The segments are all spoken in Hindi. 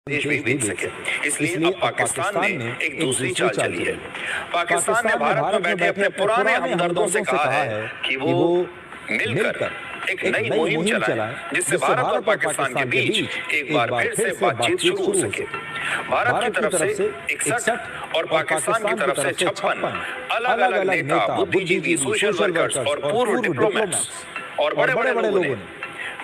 देश भी बेच सके। इसलिए अब पाकिस्तान ने एक दूसरी चाल चली है। पाकिस्तान ने भारत में बैठे अपने पुराने हमदर्दों से कहा है कि वो मिलकर एक नई मुहिम चलाएं, जिससे भारत और पाकिस्तान के बीच एक बार फिर से बातचीत शुरू हो सके। भारत की तरफ से 61 और पाकिस्तान की तरफ से 56 अलग-अलग नेता, बुद्धिजीवी, सोशल वर्कर्स और पूर्व डिप्लोमेट्स और बड़े-बड़े लोगों ने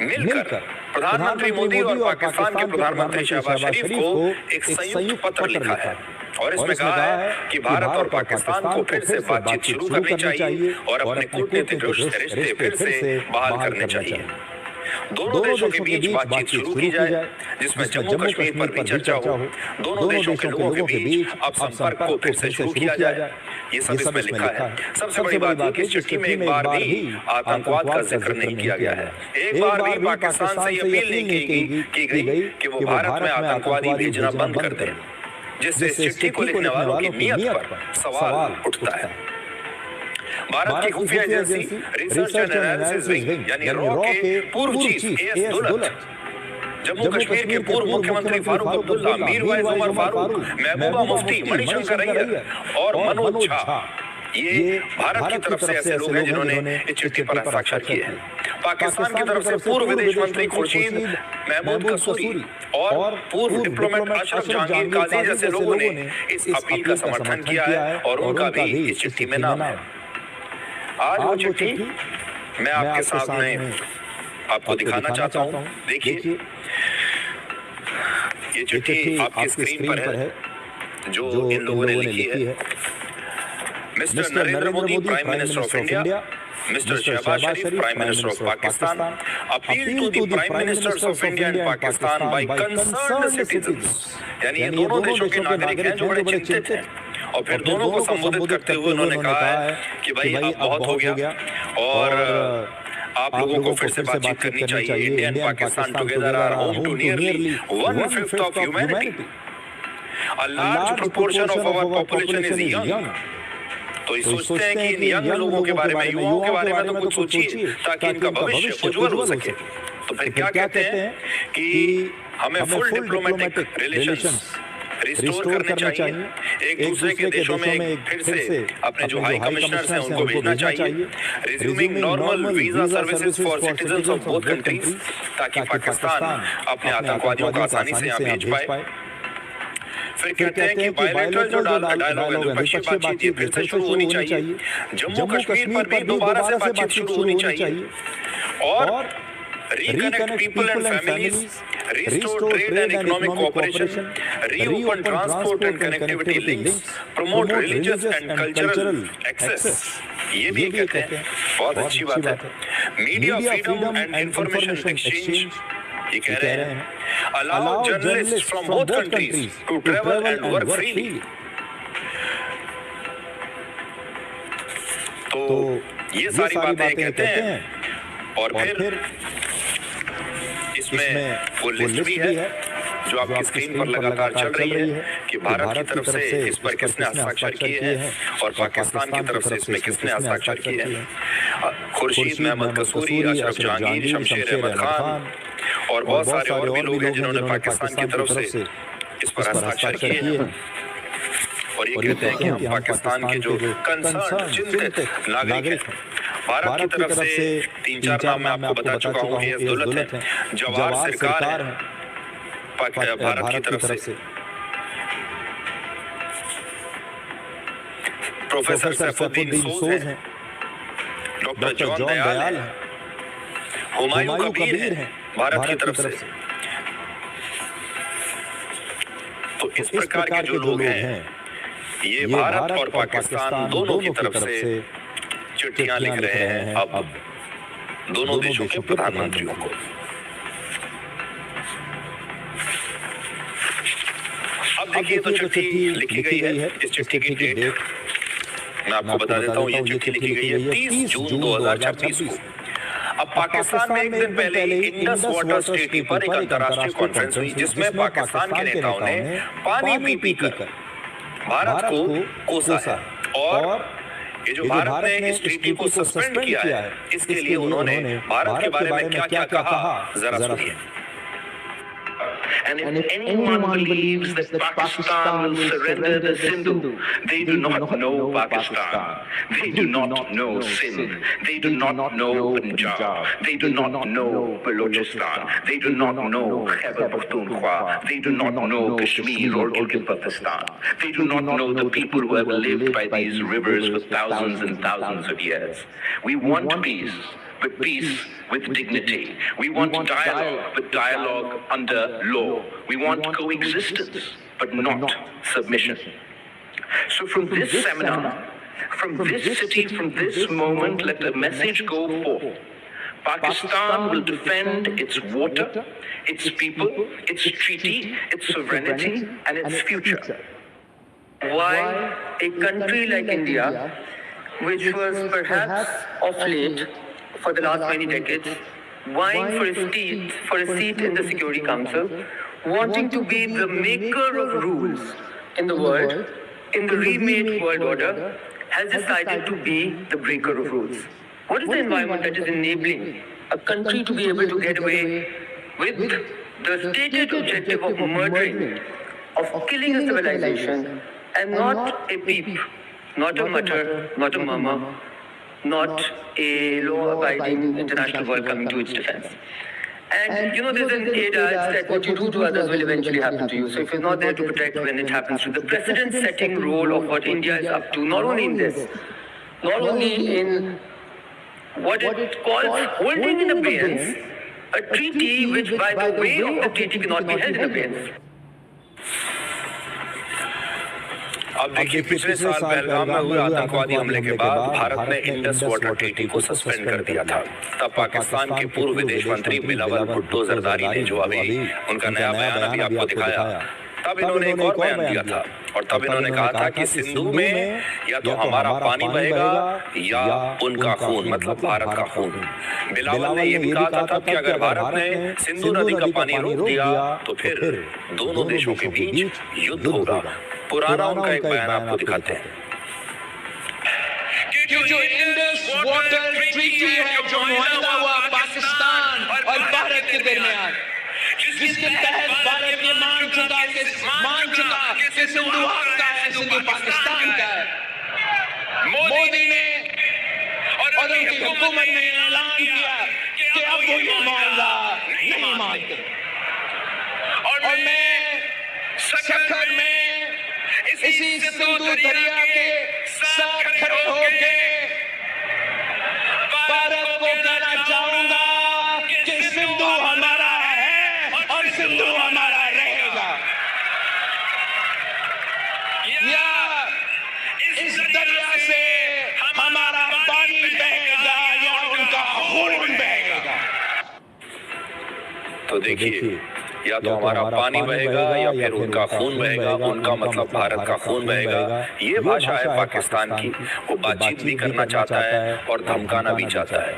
मिलकर प्रधानमंत्री मोदी और पाकिस्तान के प्रधानमंत्री शहबाज शरीफ को एक संयुक्त पत्र लिखा है और इसमें कहा है कि भारत और पाकिस्तान को फिर से बातचीत शुरू करनी चाहिए और अपने कूटनीतिक रिश्ते फिर से बहाल करने चाहिए। दोनों देशों के बीच बातचीत शुरू की जाए, जिसमें जम्मू कश्मीर पर भी चर्चा हो। दोनों देशों के लोगों के बीच अब संपर्क को फिर से शुरू किया जाए। ये सब इसमें लिखा है। सबसे बड़ी बात है कि इस चिट्ठी में एक बार भी आतंकवाद का जिक्र नहीं किया गया है। एक बार भी पाकिस्तान से ये अपील नहीं की गई कि वो भारत में आतंकवादी भेजना बंद कर दें, जिससे इस चिट्ठी को लिखने वालों की नीयत पर सवाल उठता है। भारत की खुफिया agency research and analysis wing यानी रॉ के पूर्व चीफ एएस दुलत, जम्मू कश्मीर के पूर्व मुख्यमंत्री फारूक अब्दुल्ला, मीरवाइज उमर फारूक, महबूबा मुफ्ती, मणिशंकर अय्यर और मनोज झा, ये भारत की तरफ से ऐसे लोग हैं जिन्होंने इस चिट्ठी पर हस्ताक्षर किए हैं। पाकिस्तान की तरफ से पूर्व विदेश मंत्री खुर्शीद महमूद कसूरी और पूर्व डिप्लोमेट अशरफ जहांगीर काजी जैसे लोगों ने इस अपील का समर्थन किया है और उनका भी इस चिट्ठी में नाम है। आज वो चिट्ठी मैं आपके सामने आपको दिखाना चाहता हूँ। देखिए, ये चिट्ठी आपकी स्क्रीन पर है जो इन लोगों ने लिखी है। Mister Narendra Modi, prime minister of India, mister Shehbaz Sharif, prime minister of Pakistan, appeal to the prime ministers of India and Pakistan by concerned citizens, यानी ये दोनों देशों के नागरिक हैं जो बड़े चिंतित हैं। और फिर दोनों को संबोधित करते हुए उन्होंने कहा है कि भाई अब बहुत हो गया और आप लोगों को फिर से बातचीत करनी चाहिए। India and Pakistan together are home to nearly 1/5 of humanity. A large proportion of our population is young. तो ये सोचते हैं कि इन यंग लोगों के बारे में, युवाओं के बारे में तो कुछ सोचिए ताकि इनका भविष्य उज्जवल हो सके। तो फिर क्या कहते हैं कि हमें फुल डिप्लोमेटिक रिलेशंस रिस्टोर करने चाहिए, एक दूसरे के देशों में फिर से अपने जो हाई कमिश्नर्स हैं उनको भेजना चाहिए, resuming normal visa services for citizens of both countries, ताकि पाकिस्तान अपने आतंकवादियों को आसानी से यहाँ भेज पाए। फिर कहते हैं कि बायलैटरल जो डायलॉग है, द्विपक्षीय बातचीत ये फिर से शुरू होनी चाहिए। जम्मू कश्मीर पर भी दोबारा से बातचीत शुरू होनी चाहिए और reconnect people and families, restore trade and economic cooperation, reopen transport and connectivity links, promote religious and cultural access. ये भी कहते हैं, बहुत अच्छी बात है। Media freedom and information exchange, ये कह रहे हैं allow journalists from both countries to travel and work freely. तो ये सारी बातें कहते हैं और फिर इसमें वो लिस्ट भी है जो आपकी स्क्रीन पर लगातार चल रही है कि भारत की तरफ से इस पर किसने हस्ताक्षर किए हैं और पाकिस्तान की तरफ से इसमें किसने हस्ताक्षर किए हैं। खुर्शीद महमूद कसूरी, अशरफ जहांगीर, शमशेर अहमद खान और बहुत सारे और भी लोग हैं जिन्होंने पाकिस्तान की तरफ से इस पर हस्ताक्षर किए हैं। और ये कहते हैं कि हम पाकिस्तान के जो कंसर्न चिंतित नागरिक हैं, भारत की तरफ से 3-4 नाम मैं आपको बता चुका हूँ। एएस दुलत है, जवाहर सरकार है भारत की तरफ से, प्रोफेसर सैफुद्दीन सोज हैं, डॉक्टर जॉन दयाल है, हुमायूं कबीर है भारत की तरफ से। तो इस प्रकार के जो लोग हैं ये भारत और पाकिस्तान दोनों की तरफ से चिट्ठियां लिख रहे हैं अब दोनों देशों के प्रधानमंत्रियों को। अब देखिए, तो चिट्ठी लिखी गई है। इस चिट्ठी की डेट मैं आपको बता देता हूँ। ये चिट्ठी लिखी गई है 30 जून 2026 को। अब पाकिस्तान में एक दिन पहले इंडस वाटर ट्रीटी पर एक अंतर्राष्ट्रीय कॉन्फ्रेंस हुई, जिसमें पाकिस्तान के नेताओं ने पानी पी कर भारत को कोसा है और ये जो भारत ने इस ट्रीटी को सस्पेंड किया है, इसके लिए उन्होंने भारत के बारे में क्या क्या कहा, जरा सुनिए। And if anyone believes that Pakistan will surrender the Sindhu, they do not know Pakistan. They do not know Sindh. They do not know Punjab. They do not know Balochistan. They do not know Khyber Pakhtunkhwa. They do not know Kashmir or Gilgit-Baltistan. They do not know the people who have lived by these rivers for thousands and thousands of years. We want peace, but peace with dignity. We want dialogue, but dialogue under law. We want coexistence, but not submission. So from this seminar, from this city, from this moment, let the message go forth. Pakistan will defend its water, its people, its treaty, its sovereignty, and its future. Why a country like India, which was perhaps of late, for the last many decades, vying for a seat in the Security Council, wanting to be the maker of rules in the world, in the remade world order, has decided to be the breaker of rules. What is the environment that is enabling a country to be able to get away with the stated objective of murdering, of killing a civilization, and not a peep, not a mutter, not a murmur, not a law-abiding international world coming to its defense? And you know, there's an adage that what you do to others will eventually happen to you. So if you're not there to protect when it happens to, the precedent-setting role of what India is up to, not only in this, not only in what it calls holding in abeyance a treaty which, by the way of the treaty, cannot be held in abeyance. अब देखिए, पिछले साल पहलगाम में हुए आतंकवादी हमले के बाद भारत ने इंडस वाटर ट्रीटी को सस्पेंड कर दिया था। तब पाकिस्तान के पूर्व विदेश मंत्री बिलावल भुट्टो जरदारी ने जो अभी उनका नया बयान अभी आपको दिखाया, तब इन्होंने एक और बयान दिया था और तब इन्होंने कहा था कि सिंधु में या तो हमारा पानी बहेगा या उनका खून, मतलब भारत का खून। बिलावल ने ये भी कहा था तब कि अगर भारत ने सिंधु नदी का पानी रोक दिया तो फिर दोनों देशों के बीच युद्ध होगा। पुराना उनका एक बयान आपको दिखाते हैं। जो इंडस वाटर ट्रीटी है जो मुआहदा हुआ पाकिस्तान और भारत के दरमियान, जिसके तहत भारत ये मान चुका कि सिंधु आपका है, सिंधु पाकिस्तान का है। मोदी ने और उनकी हुकूमत ने ऐलान किया कि अब वो ये मुआहदा नहीं मानते। और मैं सखर में इसी सिंधु दरिया के साथ खड़े होके भारत को कहना चाहूंगा कि सिंधु हमारा है और सिंधु हमारा रहेगा। या इस दरिया से हमारा पानी बहेगा या उनका खून बहेगा। तो देखिए, या तो हमारा पानी बहेगा या फिर उनका खून बहेगा। उनका मतलब भारत का खून बहेगा। ये भाषा है पाकिस्तान की। वो बातचीत भी करना चाहता है और धमकाना भी चाहता है।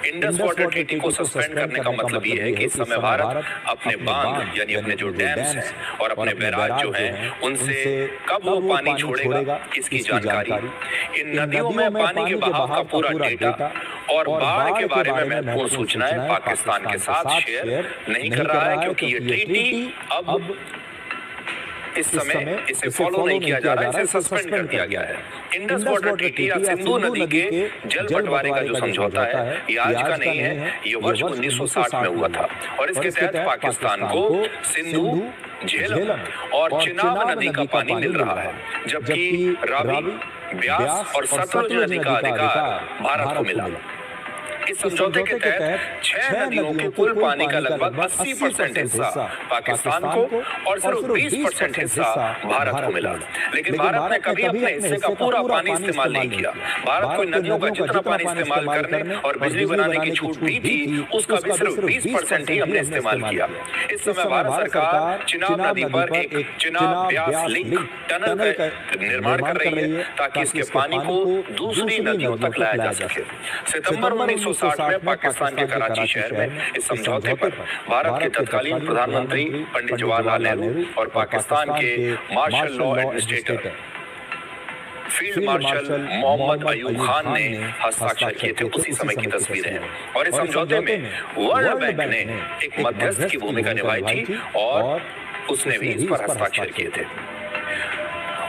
इंडस वाटर ट्रीटी को सस्पेंड करने का मतलब ये है कि इस समय भारत अपने बांध यानी अपने जो डैम्स हैं और अपने बैराज जो हैं उनसे कब वो पानी छोड़ेगा इसकी जानकारी, इन नदियों में पानी के बहाव का पूरा डेटा और बाढ़ के बारे में महत्वपूर्ण सूचनाएं पाकिस्तान के साथ शेयर नहीं कर रहा है, क्योंकि ये ट्रीटी अब इस समय इसे फॉलो नहीं किया जा रहा है, इसे सस्पेंड कर दिया गया है। इंडस वाटर ट्रीटी या सिंधु नदी के जल बंटवारे का जो समझौता है ये आज का नहीं है, ये वर्ष 1960 में हुआ था और इसके तहत पाकिस्तान को सिंधु, झेलम और चिनाब नदी का पानी मिल रहा है, जबकि रावी, ब्यास और सतलुज नदी का अधिकार भारत को मिला। इस समझौते के तहत 6 नदियों के कुल पानी का लगभग 80% हिस्सा पाकिस्तान को और सिर्फ 20% हिस्सा भारत को मिला। लेकिन भारत ने कभी अपने हिस्से का पूरा पानी इस्तेमाल नहीं किया। भारत को नदियों का जितना पानी इस्तेमाल करने और बिजली बनाने की छूट दी थी, उसका भी सिर्फ 20% ही हमने इस्तेमाल किया। इस समय भारत सरकार चिनाब नदी पर एक चिनाब ब्यास लिंक टनल का निर्माण कर रही है ताकि इसके पानी को दूसरी नदियों तक लाया जा सके। सितंबर 1960 में पाकिस्तान के कराची शहर में इस समझौते पर भारत के तत्कालीन प्रधानमंत्री पंडित जवाहरलाल नेहरू और पाकिस्तान के martial law administrator field marshal Mohammad Ayub Khan ने हस्ताक्षर किए थे। उसी समय की तस्वीरें हैं। और इस समझौते में वर्ल्ड बैंक ने एक मध्यस्थ की भूमिका निभाई थी और उसने भी इस पर हस्ताक्षर किए थे।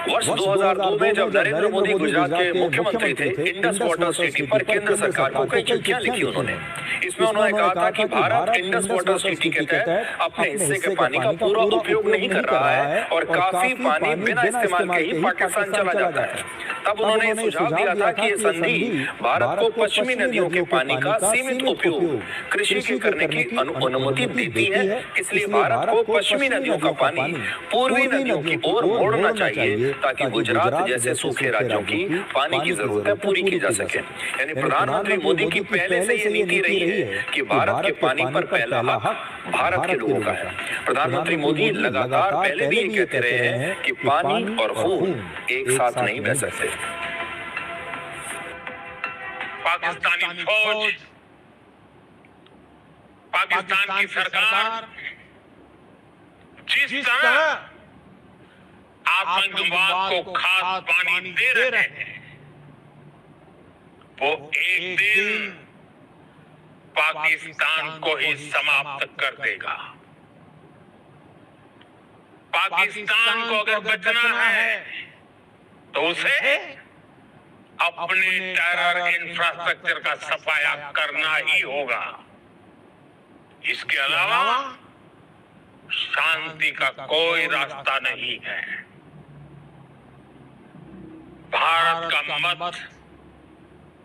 वर्ष 2002 में जब नरेंद्र मोदी गुजरात के मुख्यमंत्री थे, इंडस वाटर ट्रीटी पर केंद्र सरकार को कई चिट्ठियां लिखी उन्होंने। इसमें उन्होंने कहा था कि भारत इंडस वाटर ट्रीटी के तहत अपने हिस्से के पानी का पूरा उपयोग नहीं कर रहा है और काफी पानी बिना इस्तेमाल के ही पाकिस्तान चला जाता है। तब उन्होंने सुझाव दिया था कि ये संधि भारत को पश्चिमी नदियों के पानी का सीमित उपयोग कृषि के करने की अनुमति देती है। इसलिए भारत को पश्चिमी नदियों का पानी पूर्वी नदियों की ओर मोड़ना चाहिए ताकि गुजरात जैसे सूखे राज्यों की पानी की जरूरतें पूरी की जा सके। यानी प्रधानमंत्री मोदी की पहले से ये नीति रही है कि भारत के पानी पर पहला हक भारत के लोगों का है। प्रधानमंत्री मोदी लगातार पहले भी ये कहते रहे हैं कि पानी और खून एक साथ नहीं बह सकते। पाकिस्तानी फौज, पाकिस्तान की सरकार जिस तरह आतंकवाद को खाद पानी दे रहे हैं, वो एक दिन पाकिस्तान को ही समाप्त कर देगा। पाकिस्तान को अगर बचना है तो उसे अपने टेरर इंफ्रास्ट्रक्चर का सफाया करना ही होगा। इसके अलावा शांति का कोई रास्ता नहीं है। भारत का मत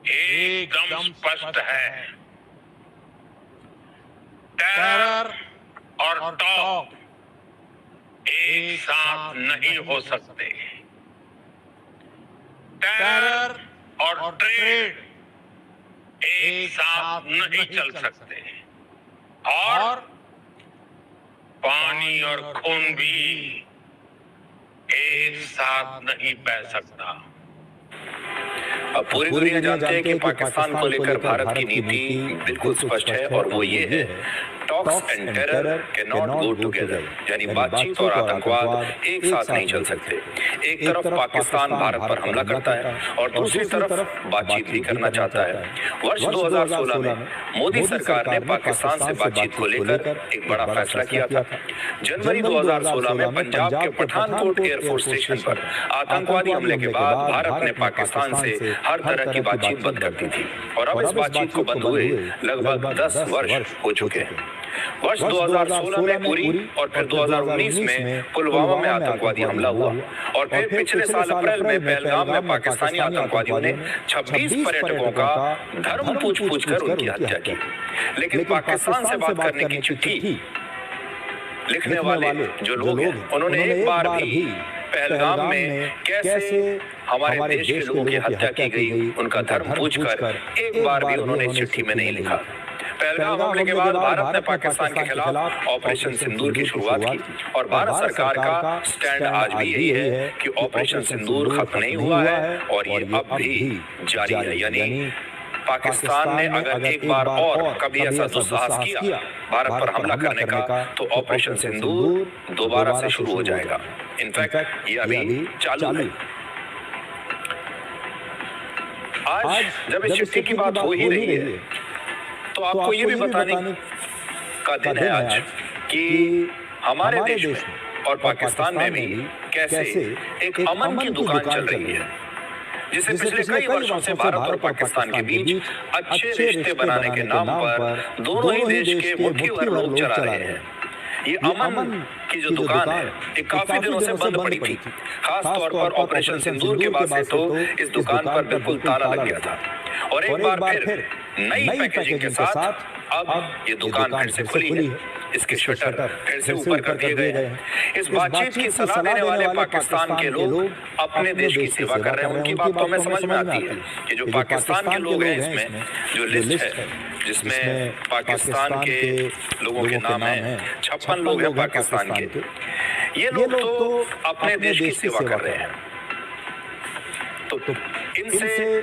एकदम स्पष्ट है। टेरर और टॉप एक साथ नहीं हो सकते। टेरर और ट्रेड एक साथ नहीं चल सकते और पानी और खून भी एक साथ नहीं बह सकता। अब पूरी दुनिया जानती है कि पाकिस्तान को लेकर भारत की नीति बिल्कुल स्पष्ट है और वो ये है, talks and terror can not go together. यानी बातचीत और आतंकवाद एक साथ नहीं चल सकते। एक तरफ पाकिस्तान भारत पर हमला करता है और दूसरी तरफ बातचीत भी करना चाहता है। वर्ष 2016 में मोदी सरकार ने पाकिस्तान से बातचीत को लेकर एक बड़ा फैसला किया था। जनवरी 2016 में पंजाब के पठानकोट एयरफोर्स स्टेशन पर आतंकवादी हमले के बाद भारत ने पाकिस्तान से हर तरह की बातचीत बंद कर दी थी और अब इस बातचीत को बंद हुए लगभग 10 वर्ष हो चुके हैं। वर्ष 2016 में पुरी और फिर 2019 में पुलवामा में आतंकवादी हमला हुआ और फिर पिछले साल अप्रैल में पहलगाम में पाकिस्तानी आतंकवादियों ने 26 पर्यटकों का धर्म पूछ कर उनकी हत्या की। लेकिन पाकिस्तान से बात करने की चिट्ठी लिखने वाले जो लोग हैं, उन्होंने एक बार भी पहलगाम में कैसे हमारे देश के लोगों की हत्या की गई उनका धर्म पूछकर एक बार भी उन्होंने इस चिट्ठी में नहीं लिखा। पहलगाम हमले के बाद भारत ने पाकिस्तान के खिलाफ ऑपरेशन सिंदूर की शुरुआत की और भारत सरकार का स्टैंड आज भी यही है कि ऑपरेशन सिंदूर खत्म नहीं हुआ है और ये अब भी जारी है। यानी पाकिस्तान ने अगर एक बार और कभी ऐसा दुस्साहस किया भारत पर हमला करने का तो ऑपरेशन सिंदूर दोबारा से शुरू हो जाएगा। इनफैक्ट ये अभी चालू है। आज जब इस चिट्ठी की बात हो ही रही है तो आपको ये भी बताने का दिन है आज कि हमारे देश में और पाकिस्तान में भी कैसे एक अमन की दुकान चल रही है, जिसे पिछले कई वर्षों से भारत और पाकिस्तान के बीच अच्छे रिश्ते बनाने के नाम पर दोनों ही देश के मुट्ठी भर लोग चला रहे हैं। ये अमन की जो दुकान है ये काफी दिनों से बंद पड़ी थी। खास तौर पर ऑपरेशन सिंदूर के बाद से तो इस दुकान पर बिल्कुल ताला लग गया था और एक बार फिर नई पैकेजिंग के साथ अब ये दुकान फिर से खुली है। इसके शटर फिर से ऊपर कर दिए गए हैं। इस बातचीत की सलाह देने वाले पाकिस्तान के लोग अपने देश की सेवा कर रहे हैं। उनकी बात तो हमें समझ में आती है कि जो पाकिस्तान के लोग हैं इसमें जो लिस्ट है जिसमें पाकिस्तान के लोगों के नाम हैं, 56 लोग हैं पाकिस्तान के, ये लोग तो अपने देश की सेवा कर रहे हैं। तो इनसे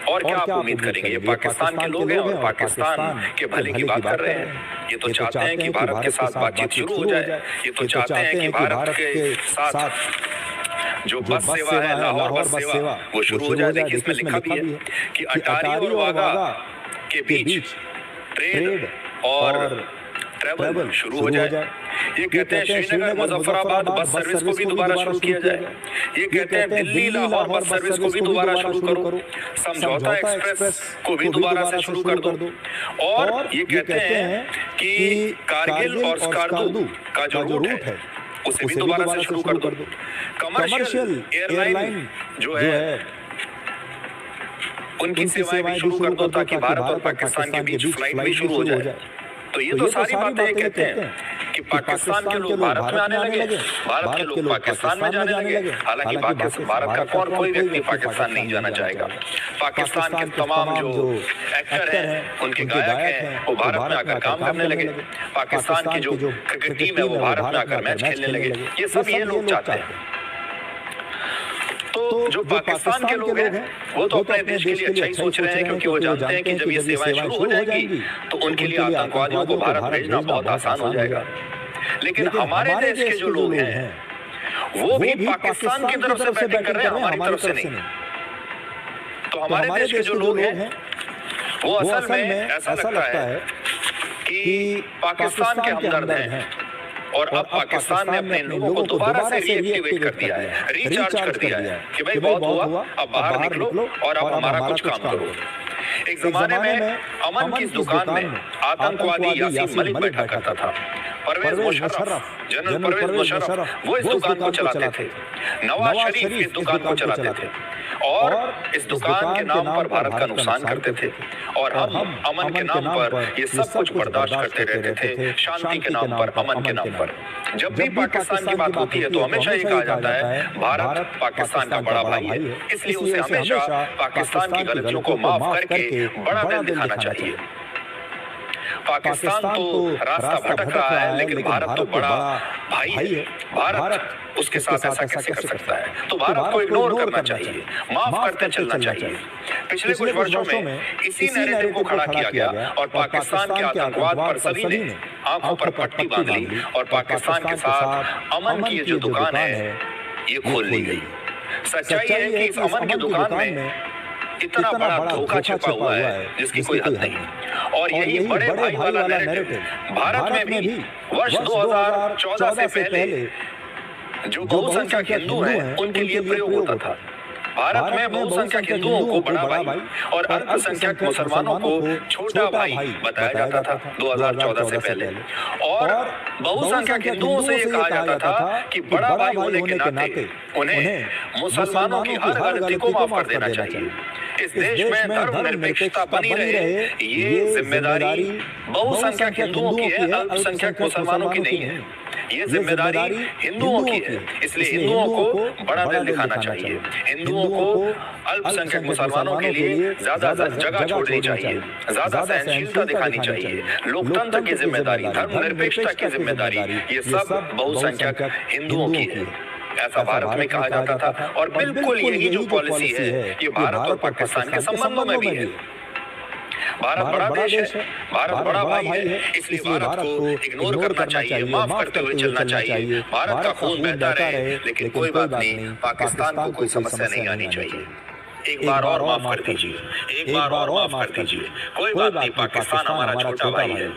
और क्या आप उम्मीद करेंगे? ये पाकिस्तान के लोग हैं और पाकिस्तान के भले की बात कर रहे हैं। ये तो चाहते हैं कि भारत के साथ बातचीत शुरू हो जाए। ये तो चाहते हैं कि भारत के साथ जो बस सेवा है, लाहौर बस सेवा, वो शुरू हो जाए। देखिए इसमें लिखा भी है कि अटारी और वाघा के बीच ट्रेड और ट्रैवल शुरू हो जाए। ये कहते हैं श्रीनगर मुजफ्फराबाद बस सर्विस को भी दोबारा शुरू किया जाए। ये कहते हैं दिल्ली लाहौर बस सर्विस को भी दोबारा शुरू करो। समझौता एक्सप्रेस को भी दोबारा से शुरू कर दो। और ये कहते हैं कि कारगिल और स्कार्दू का जो रूट है उसे भी दोबारा से शुरू कर दो। कमर्शियल एयरलाइन जो है उनकी सेवाएं भी शुरू कर दो ताकि भारत और पाकिस्तान के बीच फ्लाइट भी शुरू हो जाए। तो ये तो सारी बातें ये कहते हैं कि पाकिस्तान के लोग भारत में आने लगे, भारत के लोग पाकिस्तान में जाने लगे। हालांकि भारत का कोई व्यक्ति पाकिस्तान नहीं जाना चाहेगा। पाकिस्तान के तमाम जो एक्टर हैं, उनके गायक हैं, वो भारत में आकर काम करने लगे। पाकिस्तान की जो क्रिकेट टीम है वो भारत में आकर मैच खेलने लगे। ये सब ये लोग चाहते हैं। तो जो पाकिस्तान के लोग हैं वो तो अपने देश के लिए अच्छा ही सोच रहे हैं, क्योंकि वो जानते हैं कि जब ये सेवाएं शुरू हो जाएंगी तो उनके लिए आतंकवादियों को भारत भेजना बहुत आसान हो जाएगा। लेकिन हमारे देश के जो लोग हैं वो भी पाकिस्तान की तरफ से बैटिंग कर रहे हैं, हमारी तरफ से नहीं। तो हमारे देश के जो लोग हैं वो असल में ऐसा लगता है कि पाकिस्तान के हमदर्द हैं और अब पाकिस्तान ने अपने लोगों को दोबारा से रीएक्टिवेट कर दिया है, रिचार्ज कर दिया है कि भाई बहुत हुआ, अब बाहर निकलो और अब हमारा कुछ काम करो। एक जमाने में अमन की दुकान में आतंकवादी यासीन मलिक बैठा करता था। परवेज मुशर्रफ, जनरल परवेज मुशर्रफ वो इस दुकान को चलाते थे। नवाज शरीफ इस दुकान को चलाते थे और इस दुकान के नाम पर भारत का नुकसान करते थे। और हम अमन के नाम पर ये सब कुछ बर्दाश्त करते रहते थे, शांति के नाम पर, अमन के नाम पर। जब भी पाकिस्तान की बात होती है तो हमेशा ये कहा जाता है भारत पाकिस्तान का बड़ा भाई है, इसलिए उसे हमेशा पाकिस्तान की गलतियों को माफ करके बड़ा दिल दिखाना चाहिए। पाकिस्तान तो रास्ता भटक रहा है, लेकिन भारत तो बड़ा भाई है। भारत उसके साथ ऐसा कैसे कर सकता है? तो भारत को इग्नोर करना चाहिए, माफ करते चलना चाहिए। पिछले कुछ वर्षों में इसी नैरेटिव को खड़ा किया गया और पाकिस्तान के आतंकवाद पर सभी ने आंखों पर पट्टी बांध ली और पाकिस्तान के साथ अमन की जो दुकान है ये खोल ली गई। सच्चाई है कि इस अमन की दुकान में इतना बड़ा धोखा छिपा हुआ है जिसकी कोई हद नहीं। और यही बड़े भाई वाला नैरेटिव भारत में भी वर्ष 2014 से पहले जो बहुसंख्यक हिंदू हैं उनके लिए प्रयोग होता था। भारत में बहुसंख्यक हिंदुओं को बड़ा भाई और अल्पसंख्यक मुसलमानों को छोटा भाई बताया जाता था 2014 से पहले। और बहुसंख्यक हिंदुओं से ये कहा जाता था कि बड़ा भाई होने के नाते उन्हें मुसलमानों की हर गलती को माफ कर देना चाहिए। इस देश में धर्मनिरपेक्षता बनी रहे, ये जिम्मेदारी बहुसंख्यक हिंदुओं की है, अल्पसंख्यक मुसलमानों की नहीं है। ये जिम्मेदारी हिंदुओं की है, इसलिए हिंदुओं को बड़ा दिल दिखाना चाहिए। हिंदुओं को अल्पसंख्यक मुसलमानों के लिए ज्यादा जगह छोड़नी चाहिए, ज्यादा सहनशीलता दिखानी चाहिए। लोकतंत्र की जिम्मेदारी, धर्मनिरपेक्षता की जिम्मेदारी, ये सब बहुसंख्यक हिंदुओं की है, ऐसा भारत में कहा जाता था। और बिल्कुल यही जो पॉलिसी है ये भारत और पाकिस्तान के संबंधों में भी है। भारत बड़ा देश है, भारत बड़ा भाई है, इसलिए भारत को इग्नोर करना चाहिए, माफ करते हुए चलना चाहिए। भारत का खून बहता रहे, लेकिन कोई बात नहीं, पाकिस्तान को कोई समस्या नहीं आनी चाहिए। एक बार और माफ कर दीजिए, एक बार और माफ कर दीजिए। कोई बात नहीं, पाकिस्तान हमारा छोटा भाई है।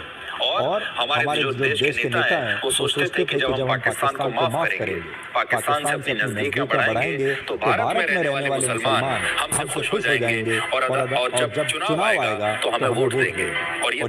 और हमारे जो देश के नेता हैं वो सोचते थे कि जब हम पाकिस्तान को माफ करेंगे, पाकिस्तान से अपनी नजदीकियां बढ़ाएंगे तो भारत में रहने वाले मुसलमान हमसे खुश हो जाएंगे और जब चुनाव आएगा तो हमें वोट देंगे। और ये